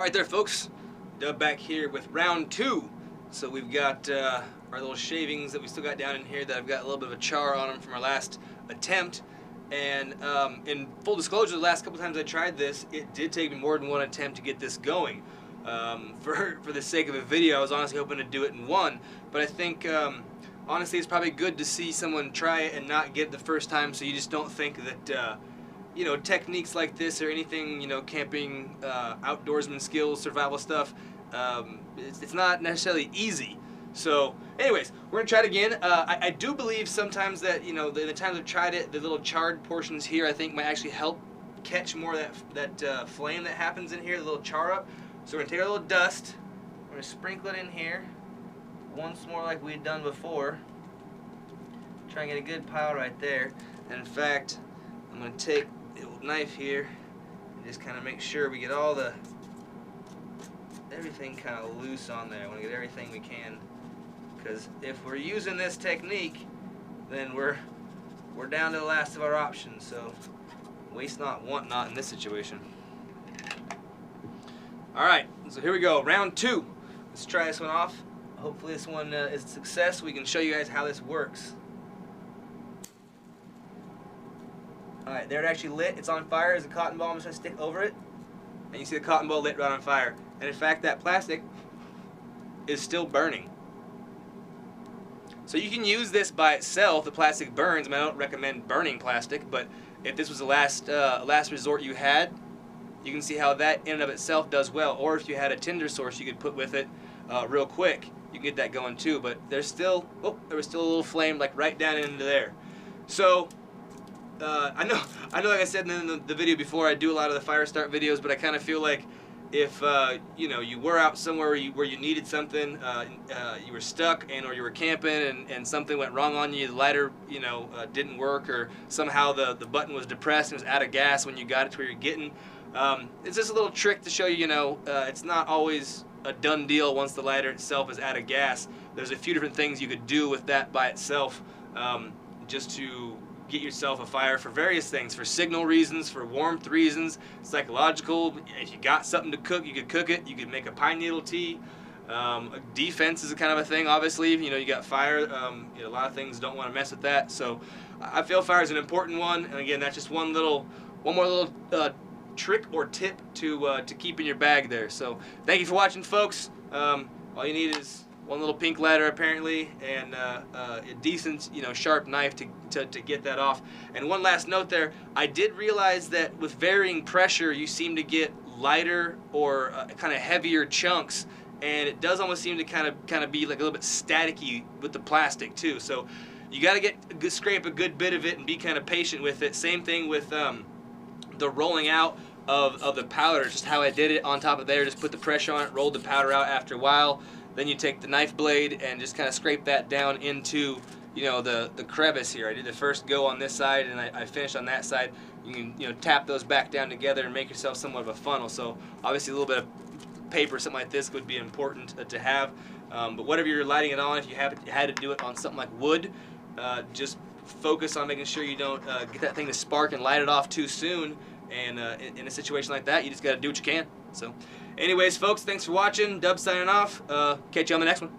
Alright there folks, Dub back here with round 2. So we've got our little shavings that we still got down in here that I've got a little bit of a char on them from our last attempt. And in full disclosure, the last couple times I tried this, it did take me more than one attempt to get this going. For the sake of a video, I was honestly hoping to do it in one, but I think honestly it's probably good to see someone try it and not get it the first time, so you just don't think that you know, techniques like this or anything, you know, camping, outdoorsman skills, survival stuff, it's not necessarily easy. So anyways, we're gonna try it again. I do believe sometimes that, you know, the times I've tried it, the little charred portions here I think might actually help catch more of that flame that happens in here, the little char up. So we're gonna take our little dust, we're gonna sprinkle it in here once more like we had done before. Try and get a good pile right there. And in fact, I'm gonna take the old knife here and just kind of make sure we get all everything kind of loose on there. I want to get everything we can, because if we're using this technique, then we're down to the last of our options. So waste not, want not in this situation. All right, so here we go, round 2. Let's try this one off. Hopefully this one is a success. We can show you guys how this works. Alright, there it actually lit. It's on fire. There's a cotton ball. I'm just going to stick over it. And you see the cotton ball lit right on fire. And in fact, that plastic is still burning. So you can use this by itself. The plastic burns. I mean, I don't recommend burning plastic, but if this was the last resort you had, you can see how that in and of itself does well. Or if you had a tinder source you could put with it real quick, you can get that going too. But there's still, oh, there was still a little flame like right down into there. So I know, like I said in the video before, I do a lot of the fire start videos, but I kind of feel like if you know, you were out somewhere where you needed something, you were stuck or you were camping and something went wrong on you, the lighter, you know, didn't work, or somehow the button was depressed and it was out of gas when you got it to where you're getting. It's just a little trick to show you, you know, it's not always a done deal once the lighter itself is out of gas. There's a few different things you could do with that by itself, just to get yourself a fire for various things, for signal reasons, for warmth reasons, psychological. If you got something to cook, you could cook it. You could make a pine needle tea. Defense is a kind of a thing, obviously. You know, you got fire. You know, a lot of things don't want to mess with that. So I feel fire is an important one. And again, that's just one more little trick or tip to keep in your bag there. So thank you for watching, folks. All you need is one little pink ladder apparently, and a decent, you know, sharp knife to get that off. And one last note there, I did realize that with varying pressure you seem to get lighter or kind of heavier chunks, and it does almost seem to kind of be like a little bit staticky with the plastic too. So you got to scrape a good bit of it and be kind of patient with it. Same thing with the rolling out of the powder, just how I did it on top of there. Just put the pressure on it, rolled the powder out after a while. Then you take the knife blade and just kind of scrape that down into, you know, the crevice here. I did the first go on this side and I finished on that side. You can, you know, tap those back down together and make yourself somewhat of a funnel. So obviously a little bit of paper, something like this would be important to have. But whatever you're lighting it on, if you had to do it on something like wood, just focus on making sure you don't get that thing to spark and light it off too soon. And in a situation like that, you just got to do what you can. So anyways, folks, thanks for watching. Dub signing off. Catch you on the next one.